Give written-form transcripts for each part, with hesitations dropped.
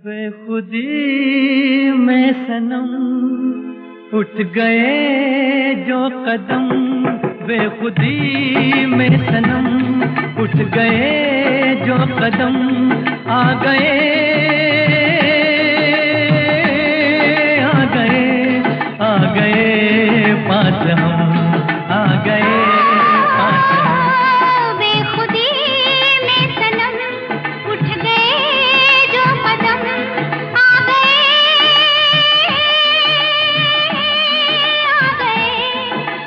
बेखुदी में सनम उठ गए जो कदम, बेखुदी में सनम उठ गए जो कदम, आ गए आ गए आ गए पास हम, आ गए पास हम। बेखुदी में सनम उठ गए जो कदम, आ गए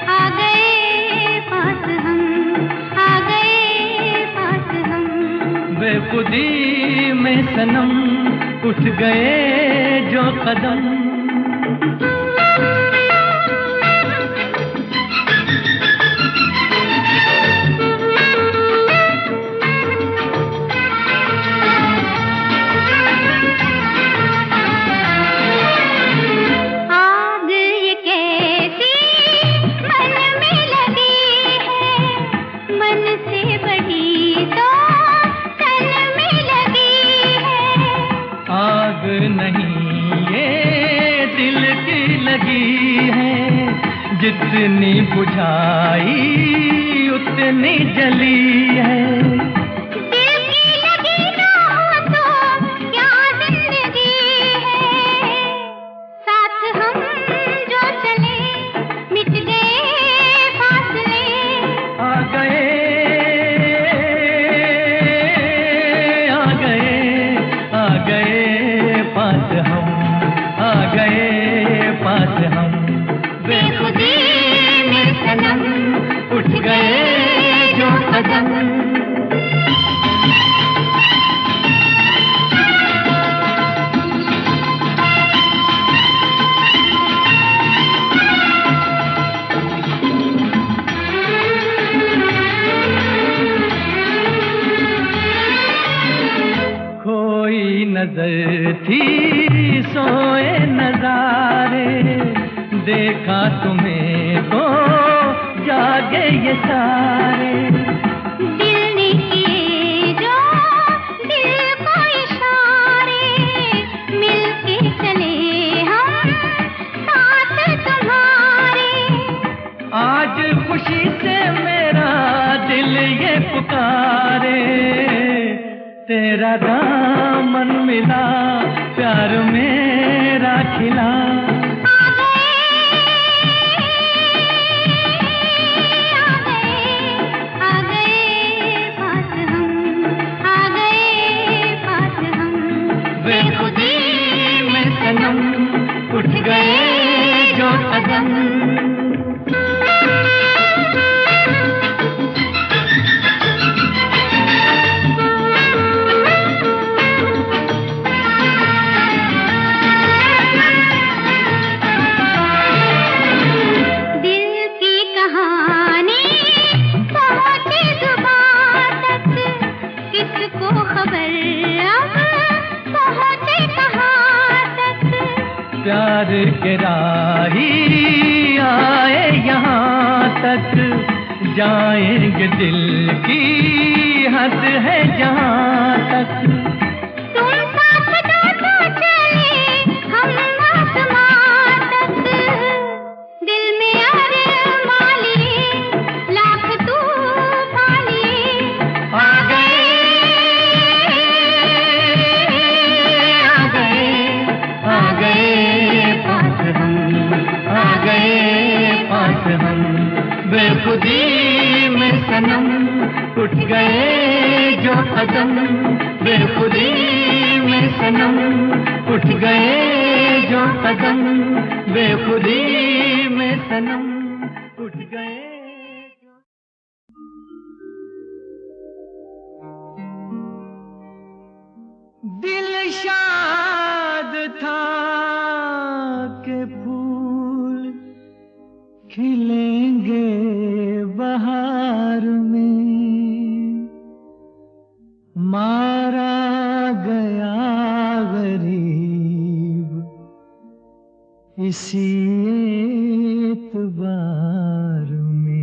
आ गए पास हम, आ गए पास हम। बेखुदी में सनम उठ गए जो कदम। जितनी बुझाई उतनी जली है, दिल की लगी ना हो तो क्या जिंदगी है। साथ हम जो चले मिट गए फासले, आ गए आ गए आ गए पास हम, आ गए पास हम। बेखुदी में सनम उठ गए जो कदम। खोई नजर थी सोए नजारे, देखा तुम्हें तो जागे ये सारे। दिल ने किए जो दिल को इशारे, मिलके चले हम साथ तुम्हारे। आज खुशी से मेरा दिल ये पुकारे, तेरा दामन मिला प्यार मेरा खिला। उठ गए जो कदम। दिल की कहानी पहुंचे जुबां तक, किसको खबर अब पहुंचे कहां तक। प्यार के राही आए यहाँ तक, जाएंगे दिल की हद है जहाँ तक। तुम साथ दो तो चले हम आसमां तक, दिल में अरमां लिए लाख तूफान लिए। आ गए आ गए आ गए पास हम, आ गए पास हम। बेखुदी में सनम उठ गए जो कदम, बेखुदी में सनम उठ गए जो कदम, बेखुदी में सनम उठ गए। दिल शाद था के फूल खिलेंगे बहार में, मारा गया गरीब इसी एतबार में।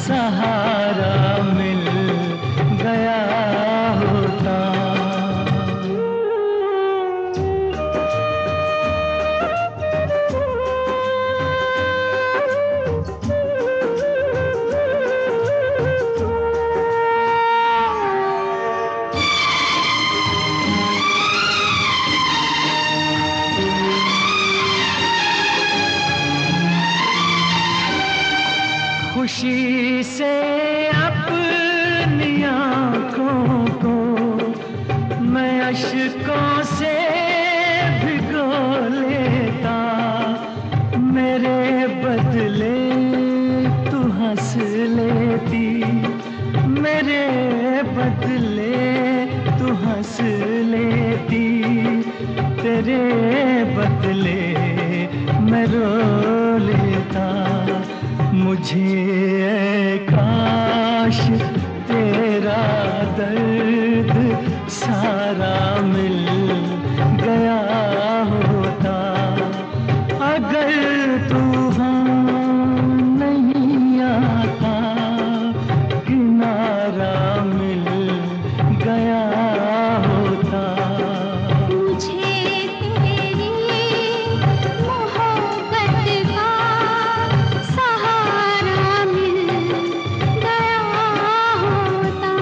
सहारा मिल गया होता। खुशी से अपनी आँखों को मैं अश्कों से भिगो लेता, मेरे बदले तू हंस लेती, मेरे बदले तू हंस लेती, तेरे बदले मैं रो लेता। मुझे काश तेरा दर्द सारा मिल गया होता। अगर तूफान नहीं आता, किनारा मिल गया होता। मुझे तेरी मोहब्बत का सहारा मिल गया होता।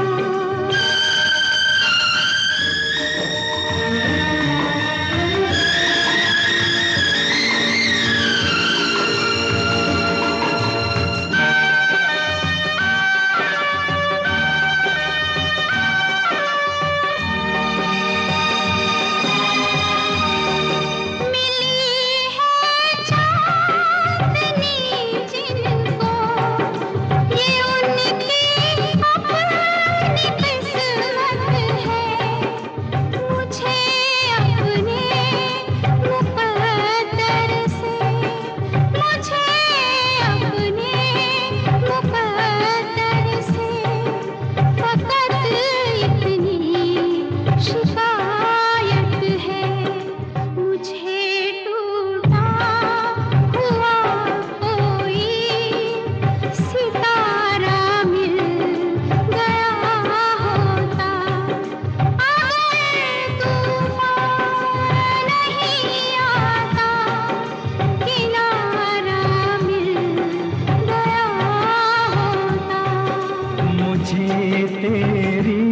तेरी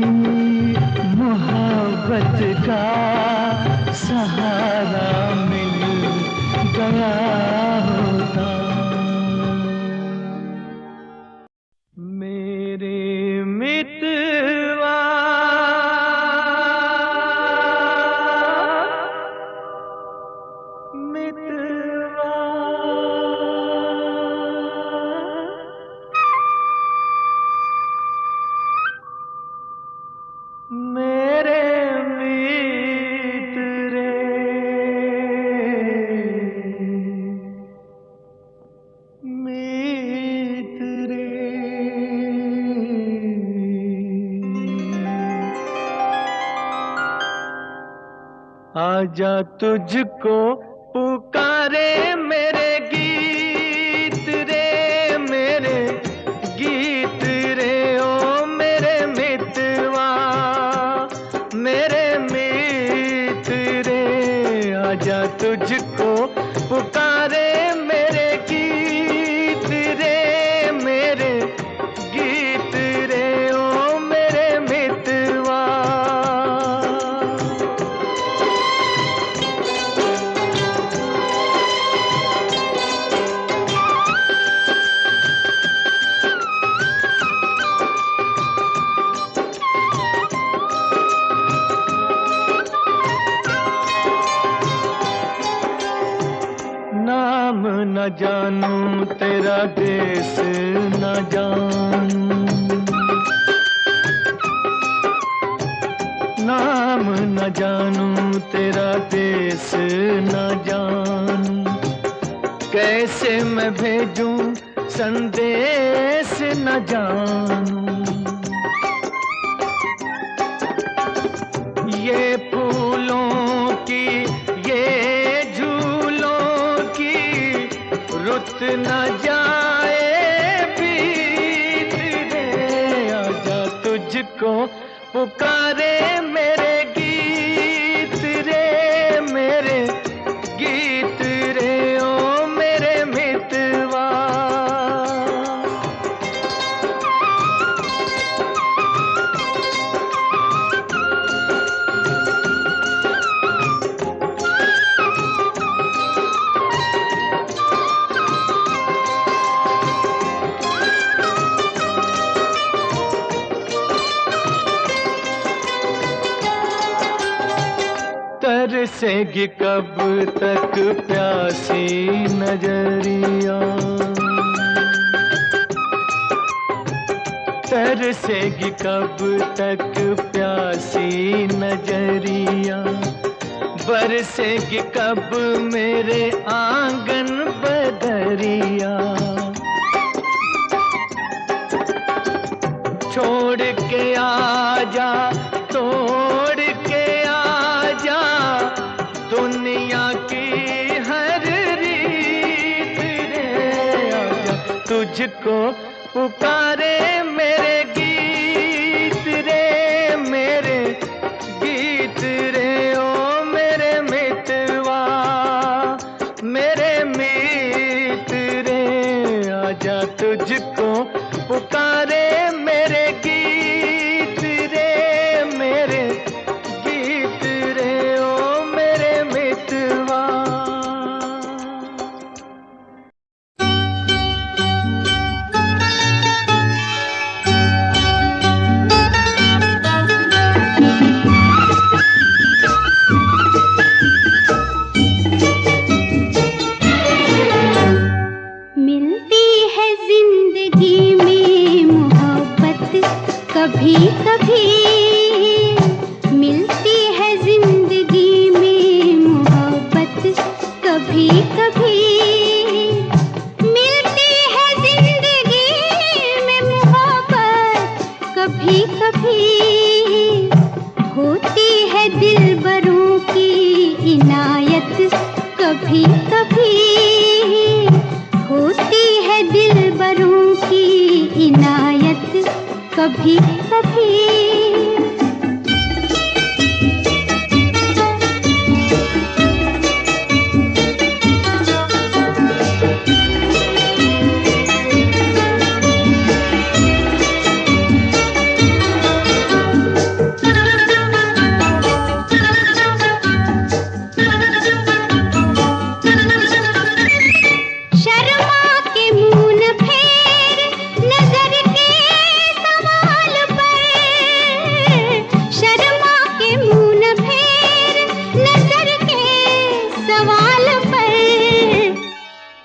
मोहब्बत का सहारा मिल गया होता। मेरे मितवा मितवा मेरे मित्र मित्र आजा तुझको पुकारे मेरे गीत रे, मेरे गीत रे ओ मेरे मितवा, मेरे मित्र आजा तुझको पुकारे मेरे गीत रे, मेरे गीत रे ओ मेरे मितवा। नाम न जानूं तेरा देश न जानूं, नाम न जानूं तेरा देश न जानूं, कैसे मैं भेजूं संदेश न जानूं। ये फूलों की ये झूलों की रुत न जाए तुझको पुकारे मेरे गीत रे, मेरे गीत रे ओ मेरे मितवा। तरसेगी कब तक प्यासी नजरिया, तरसेगी कब तक प्यासी नजरिया, बरसेगी कब मेरे आंगन बदरिया। छोड़ के आजा, तोड़ के आजा, दुनिया की हर रीत रे। आजा तुझको पुकारे मेरे गीत रे, मेरे गीत रे ओ मेरे मितवा, मेरे मित रे। आजा तुझको पुकारे मेरे गीत रे, मेरे गीत रे ओ मेरे मितवा। मिलती है जिंदगी में मोहब्बत कभी कभी, मिलती है जिंदगी में मोहब्बत कभी कभी, मिलती है जिंदगी में मोहब्बत कभी कभी। होती है दिलबरों की इनायत कभी कभी, होती है दिलबरों की इनायत कभी कभी।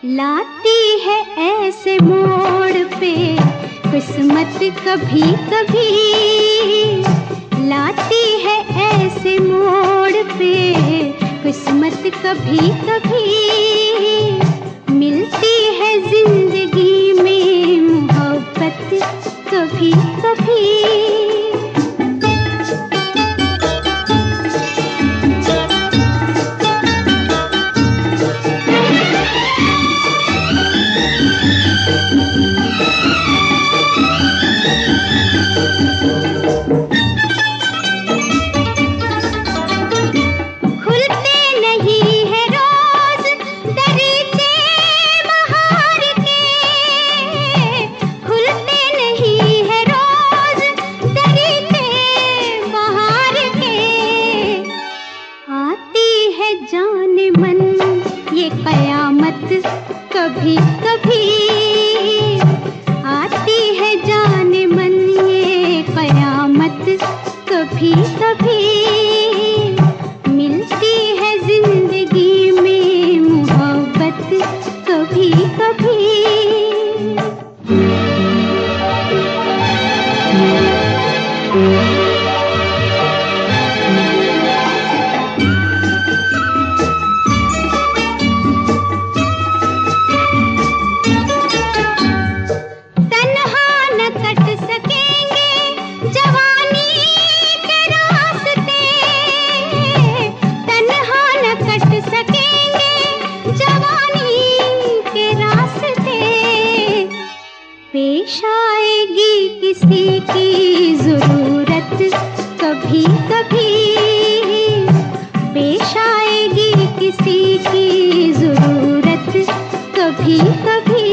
लाती है ऐसे मोड़ पे किस्मत कभी कभी, लाती है ऐसे मोड़ पे किस्मत कभी कभी। मिलती है जिंदगी में मोहब्बत कभी कभी। पेश आएगी किसी की जरूरत कभी कभी, पेश आएगी किसी की जरूरत कभी कभी।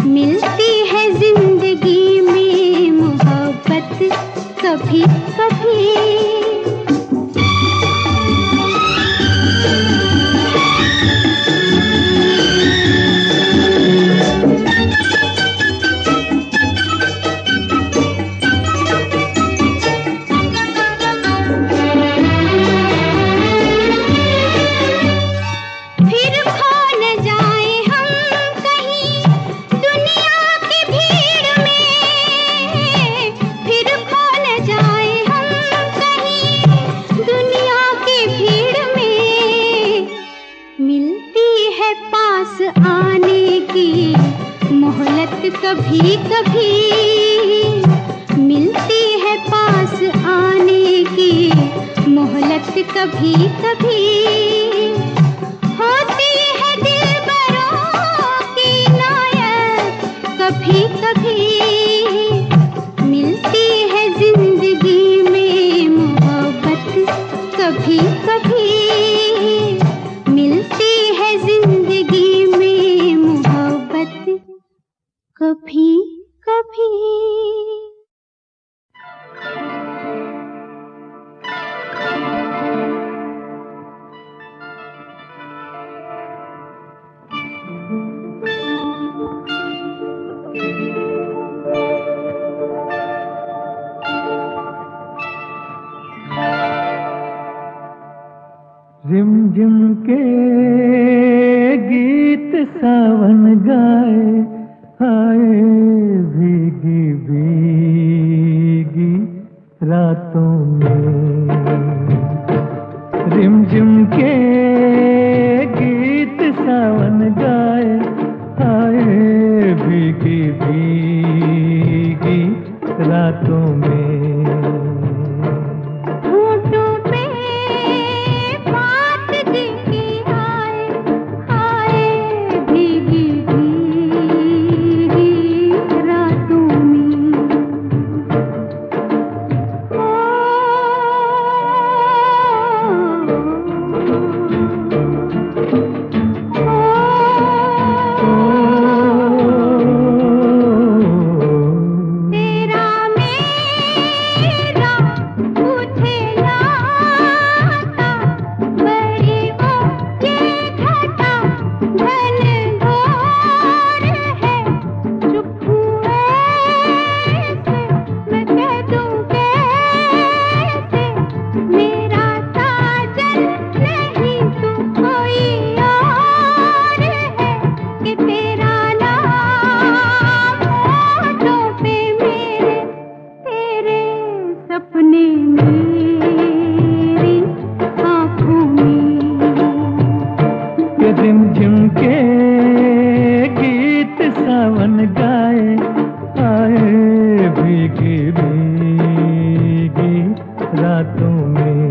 मिलती है जिंदगी में मोहब्बत कभी कभी। कभी कभी मिलती है पास आने की मोहलत कभी कभी। होती है दिलबरों की नायत कभी कभी। मिलती है जिंदगी में मोहब्बत कभी कभी। मिलती है जिंदगी में मोहब्बत कभी कभी। रिमझिम के गीत सावन गाए, हाय भीगी भीगी रातों में। रिमझिम के गीत सावन गाए, हाय भीगी भीगी रातों में। रिमझिम के गीत सावन गाए, आए भीगी भीगी रातों में।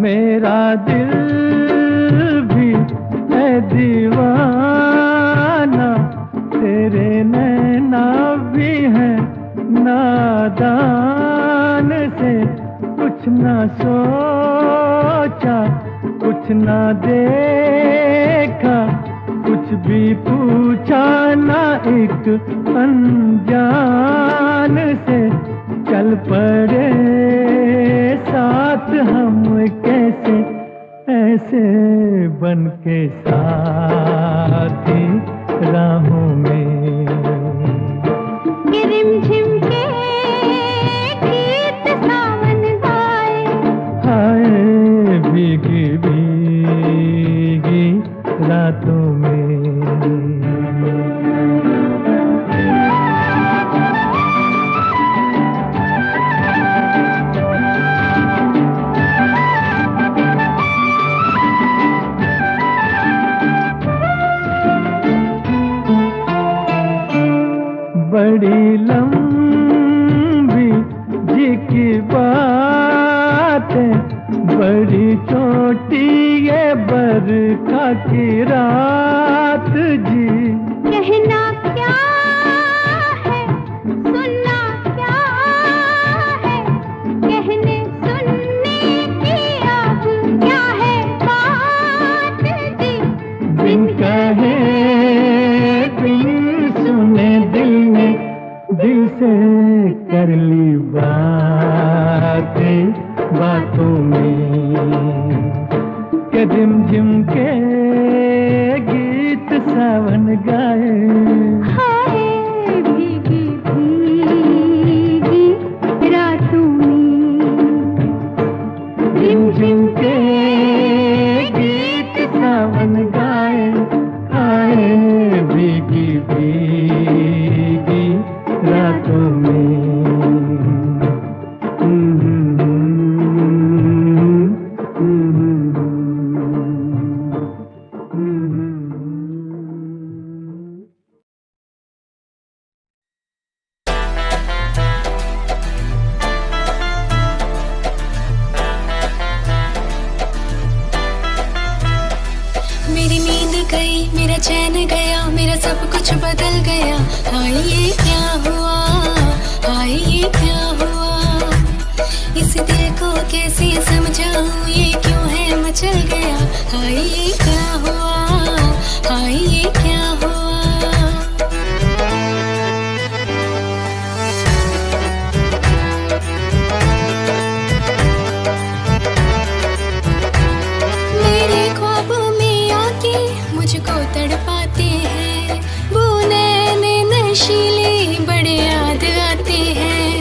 मेरा दिल भी है दीवाना, तेरे नैना भी है नादान से। कुछ ना सोचा कुछ ना देखा, कुछ भी पूछा ना एक अनजान से। चल पड़े साथ हम कैसे ऐसे बन के साथी राहों में। रिमझिम के गीत सावन गाए, हाय भीगी भीगी रातों में। बड़ी लंबी जी की बातें, बड़ी छोटी ये बरखा की रात जी। कहना क्या है, सुनना क्या है, कहने सुनने की अब क्या है बात जी। बिन कहे बिन सुने दिल ने दिल से कर ली बातें बातों में, के झिम के गीत सावन गाए। हाय भीगी भीगी रातों में, झिम के गीत सावन गाए, आए भीगी भीगी रातों में। मेरी नींद गई, मेरा चैन गया, मेरा सब कुछ बदल गया। हाय ये क्या हुआ, हाय ये क्या हुआ, इस दिल को कैसे समझाऊं, ये क्यों है मचल गया। हाय ये क्या हुआ, हाय ये क्या हुआ। मेरे ख्वाबों में आके मुझको तड़पाते हैं, वो नैने नशीले बड़े याद आते हैं।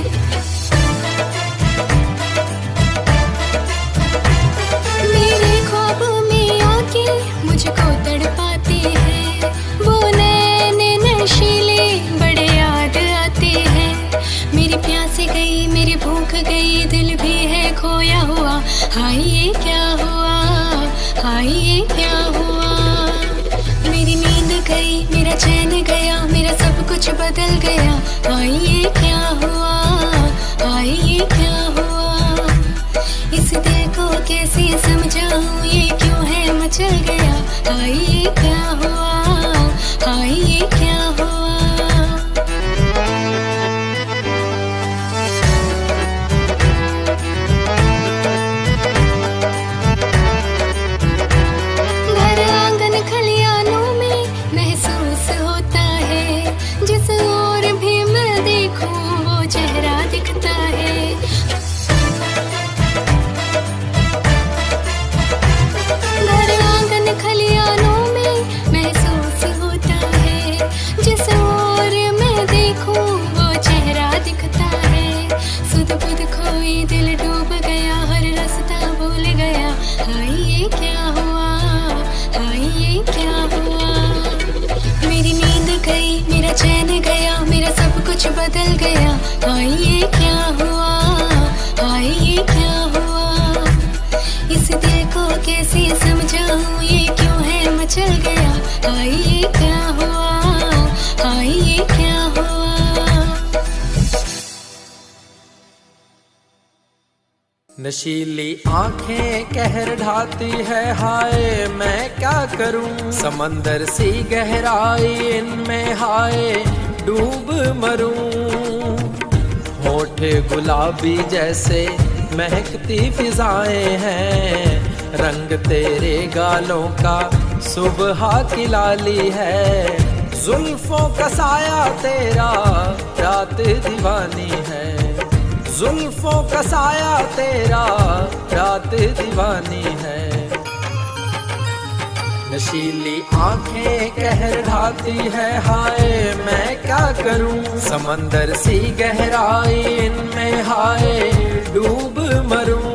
मेरे ख्वाबों में आके मुझको तड़पाते हैं, वो नैने नशीले बड़े याद आते हैं। मेरी प्यास गई, मेरी भूख गई, दिल भी है खोया हुआ। हाय ये क्या हुआ, हाय ये क्या हुआ। मेरी नींद गई, मेरा चैन गया, मेरा सब कुछ बदल गया। हाय ये क्या हुआ, हाय ये क्या हुआ, इस दिल को कैसे समझाऊं, ये क्यों है मचल गया। हाय ये क्या हुआ, हाय ये क्या हुआ। घर आंगन खलियानों में महसूस होता है, जिस ओर भी मैं देखूं वो चेहरा दिखता है। घर आंगन खलियानों में महसूस होता है, जिस ओर मैं देखूं वो चेहरा दिखता है। सुध बुध खोई दिल डूब गया, हर रास्ता भूल गया। हाय ये क्या हुआ, हाय ये क्या हुआ। मेरी नींद गई, मेरा चैन गया, मेरा सब कुछ बदल गया। हाय ये क्या हुआ, हाय ये क्या हुआ, इस दिल को कैसे समझाऊं, ये क्यों है मचल गया। हाय ये क्या हुआ, हाय ये क्या हुआ। नशीली आंखें कहर ढाती है, हाय मैं क्या करूं। समंदर सी गहराई इनमें, हाय डूब मरूं। होठ गुलाबी जैसे महकती फिजाएं हैं, रंग तेरे गालों का सुबह की लाली है। जुल्फों का साया तेरा रात दीवानी है, जुल्फों का साया तेरा रात दीवानी है। नशीली आंखें कहर ढाती है, हाय मैं क्या करूं। समंदर सी गहराई इनमें, हाय डूब मरूं।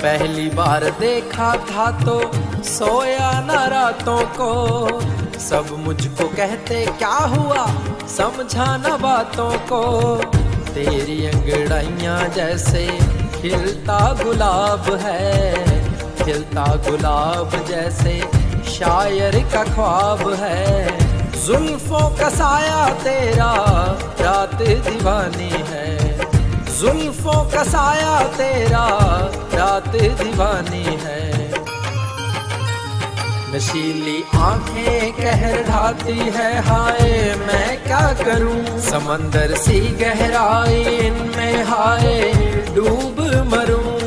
पहली बार देखा था तो सोया न रातों को, सब मुझको कहते क्या हुआ, समझा न बातों को। तेरी अंगड़ाइयां जैसे खिलता गुलाब है, खिलता गुलाब जैसे शायर का ख्वाब है। जुल्फों का साया तेरा रात दीवानी है, जुल्फों का साया तेरा रात दीवानी है। नशीली आंखें कहर ढाती है, हाय मैं क्या करूं, समंदर सी गहराई इनमें हाय डूब मरूं।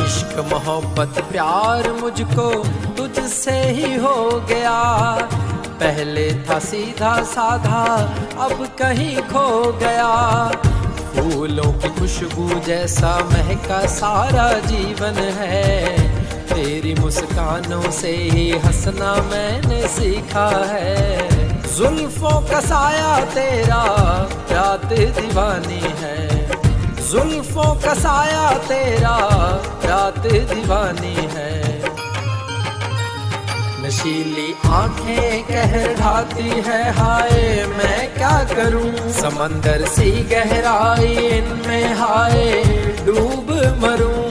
इश्क मोहब्बत प्यार मुझको तुझसे ही हो गया, पहले था सीधा साधा अब कहीं खो गया। फूलों की खुशबू जैसा महका सारा जीवन है, तेरी मुस्कानों से ही हंसना मैंने सीखा है। जुल्फों का साया तेरा रात दीवानी है, जुल्फों का साया तेरा रात दीवानी है। नशीली आंखें कहर ढाती है, हाय मैं क्या करूं, समंदर सी गहराई इनमें हाय डूब मरूं।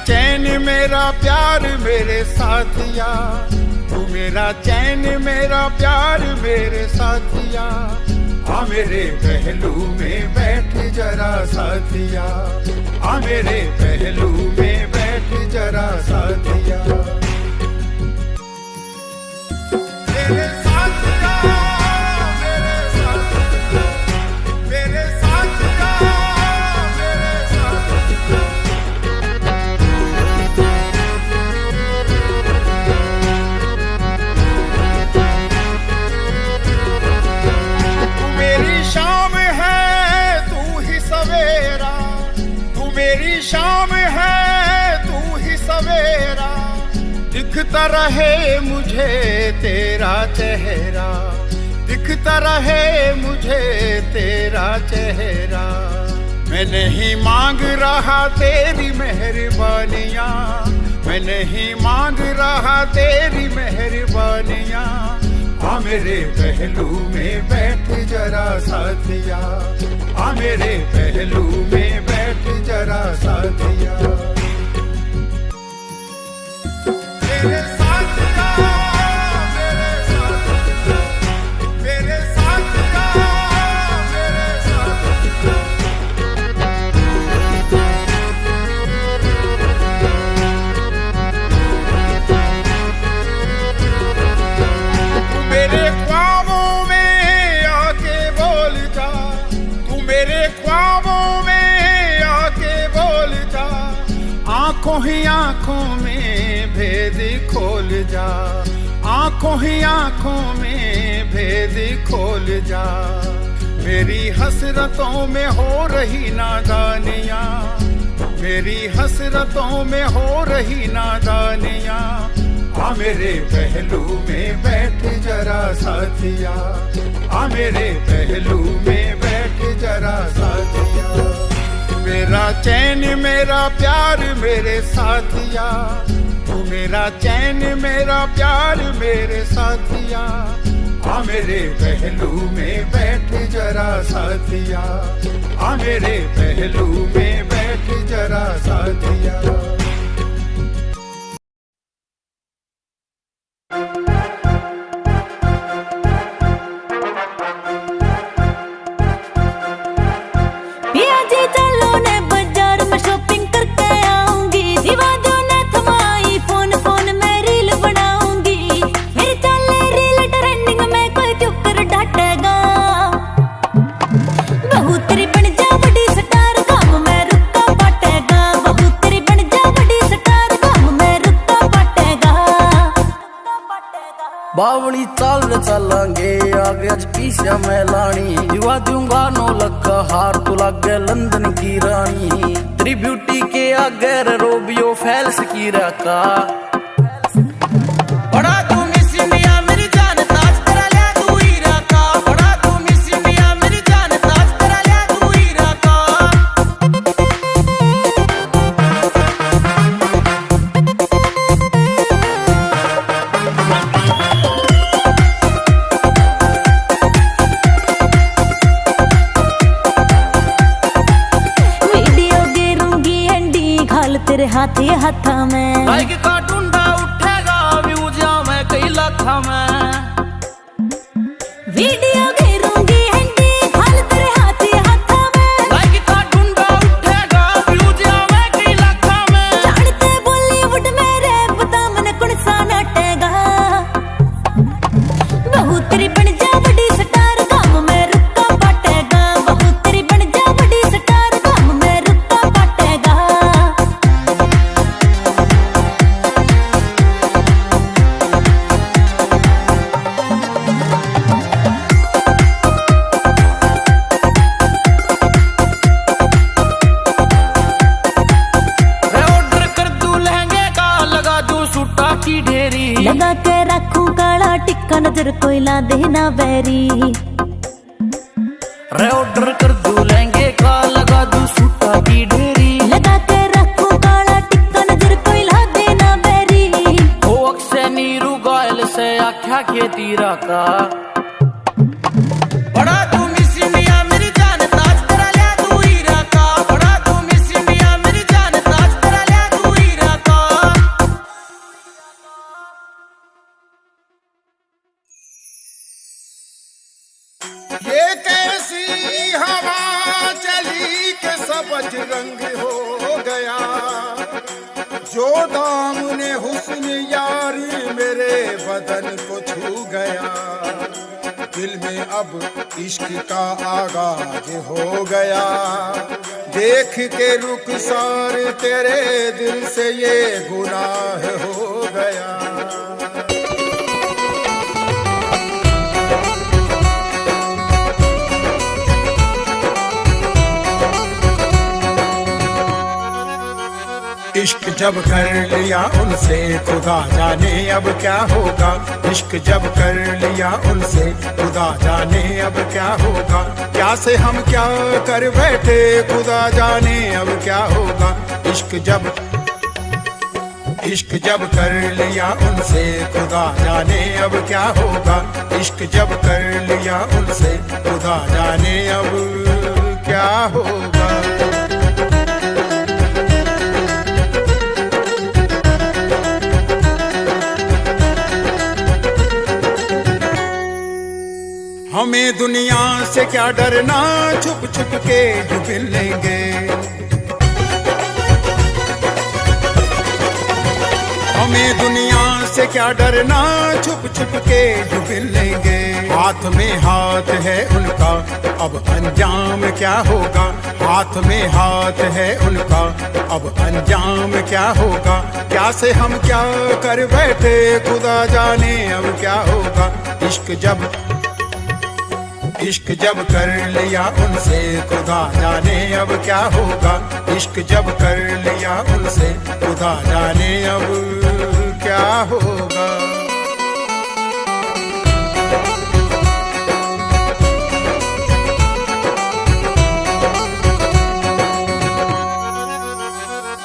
चैन मेरा प्यार मेरे साथिया, तू मेरा चैन मेरा प्यार मेरे साथिया। आ मेरे पहलू में बैठ जरा साथिया, आ मेरे पहलू में बैठ जरा साथिया। मेरे साथिया, मेरे साथिया, मेरे साथिया, मेरे साथिया। शाम है तू ही सवेरा, तू मेरी शाम है तू ही सवेरा। दिखता रहे मुझे तेरा चेहरा, दिखता रहे मुझे तेरा चेहरा। मैं नहीं मांग रहा तेरी मेहरबानियाँ, मैं नहीं मांग रहा तेरी मेहरबानियाँ। आ मेरे पहलू में बैठ जरा साथिया, आ मेरे पहलू में बैठ जरा साथिया। मेरे साथिया, मेरे साथिया, मेरे साथिया, मेरे साथिया। मेरे ख्वाबों में आके बोल जा, तू मेरे ख्वाबों में आके बोल जा। आंखों ही आंखों में भेद खोल जा, मेरी हसरतों में हो रही नादानियां, मेरी हसरतों में हो रही नादानियां। आ मेरे पहलू में बैठ जरा साथिया, आ मेरे पहलू में बैठ जरा साथिया। मेरा चैन मेरा प्यार मेरे साथिया, तू मेरा चैन मेरा प्यार मेरे साथिया। आ मेरे पहलू में बैठ जरा साथिया, आ मेरे पहलू में बैठ जरा साथिया। बावली चाल चलांगे आगे आज पीछे मैं लानी, दिवा दूंगा 9 लाख का हार तो लागे लंदन की रानी। तेरी ब्यूटी के आगे रोबियो फैल्स की रखा बड़ा तू मिस मिया मेरी जान ताज तेरा ले तू ही रखा, बड़ा तू मिस मिया मेरी जान ताज तेरा ले तू ही रखा। तेरे हाथी हाथा में लाइक का टुंडा उठेगा व्यूज में कई लाखा में। वीडियो घेरूंगी हंडी खाल तेरे हाथी हाथा में, लाइक का टुंडा उठेगा व्यूज में कई लाखा में। जानते बॉलीवुड में रैप बता मन कौन सा नाटेगा, बहू तेरी बन जा बड़ी स्टार काम में रुका पाटेगा, बहू तेरी बन जा बड़ी स्टार काम में रुका पाटेगा। लगा के रखूं काला टिक्का नजर कोई ला देना बैरी। रे ऑर्डर कर दूं लहंगे का लगा दूं सूटा की ढेरी। लगा के रखूं काला टिक्का नजर कोई ला देना बैरी। ओ अक्से नीरू गायल से आख्या के तीरा का बड़ा तू मिस मिया मेरी जान ताज तेरा ले तू ही रखा, बड़ा तू मिस मिया मेरी जान ताज तेरा ले तू ही रखा। ये कैसी हवा चली के सबज रंग हो गया, जो दामने हुस्न यारी मेरे बदन को छू गया। दिल में अब इश्क का आगाज हो गया, देख के रुखसार तेरे दिल से ये गुनाह हो गया। इश्क जब कर लिया उनसे खुदा जाने अब क्या होगा, इश्क जब कर लिया उनसे खुदा जाने अब क्या होगा। क्या से हम क्या कर बैठे खुदा जाने अब क्या होगा। इश्क जब कर लिया उनसे खुदा जाने अब क्या होगा, इश्क जब कर लिया उनसे खुदा जाने अब क्या होगा। हमें दुनिया से क्या डरना, छुप छुप के जो मिल लेंगे। हमें दुनिया से क्या डरना, छुप छुप के जो मिल लेंगे। हाथ में हाथ है उनका, अब अंजाम क्या होगा। हाथ में हाथ है उनका, अब अंजाम क्या होगा। क्या से हम क्या कर बैठे, खुदा जाने अब क्या होगा। इश्क जब कर लिया उनसे, खुदा जाने अब क्या होगा। इश्क जब कर लिया उनसे, खुदा जाने अब क्या होगा।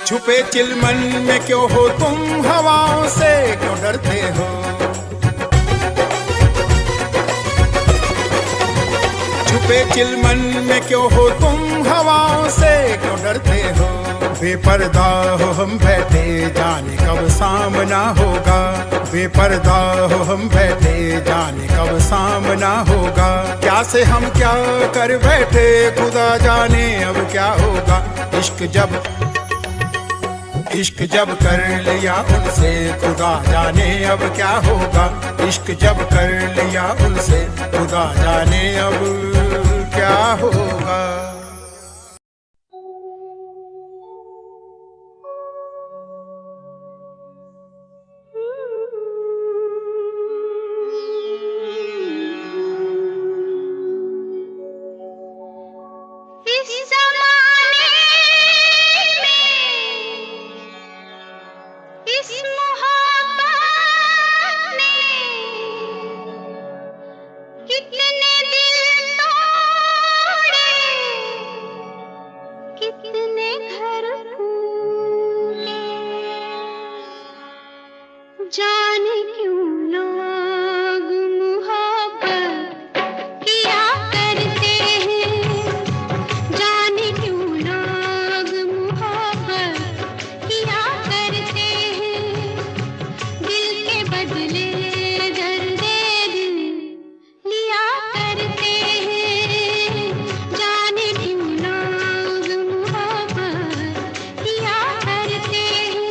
छुपे चिलमन में क्यों हो तुम, हवाओं से क्यों डरते हो। छुपे चिलमन में क्यों हो तुम, हवाओं से क्यों डरते हो। बेपर्दा हो हम बैठे, जाने कब सामना होगा। बेपर्दा हो हम बैठे, जाने कब सामना होगा। क्या से हम क्या कर बैठे, खुदा जाने अब क्या होगा। इश्क जब कर लिया उनसे, खुदा जाने अब क्या होगा। इश्क जब कर लिया उनसे, खुदा जाने अब क्या होगा। जाने क्यों लोग मोहब्बत किया करते हैं। जाने क्यों लोग मोहब्बत किया करते हैं। दिल के बदले दर्द दिल लिया करते हैं। जाने क्यों लोग मोहब्बत किया करते हैं।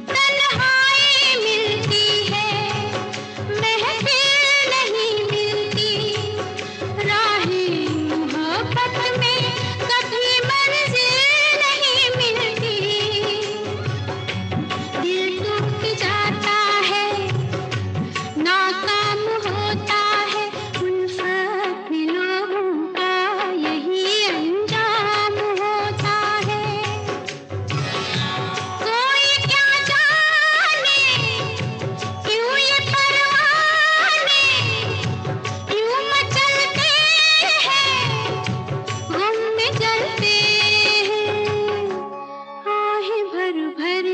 तन्हाई मिलती है, महफिल नहीं मिलती। राहें मोहब्बत में कभी मंजिल नहीं मिलती। दिल टूट जाता है, नाकाम होता है। उल्फत में लोगों का यही अंजाम होता है। कोई क्या जाने क्यों ये परवाने क्यों मचलते हैं, गम में जलते हैं। आहें भर भर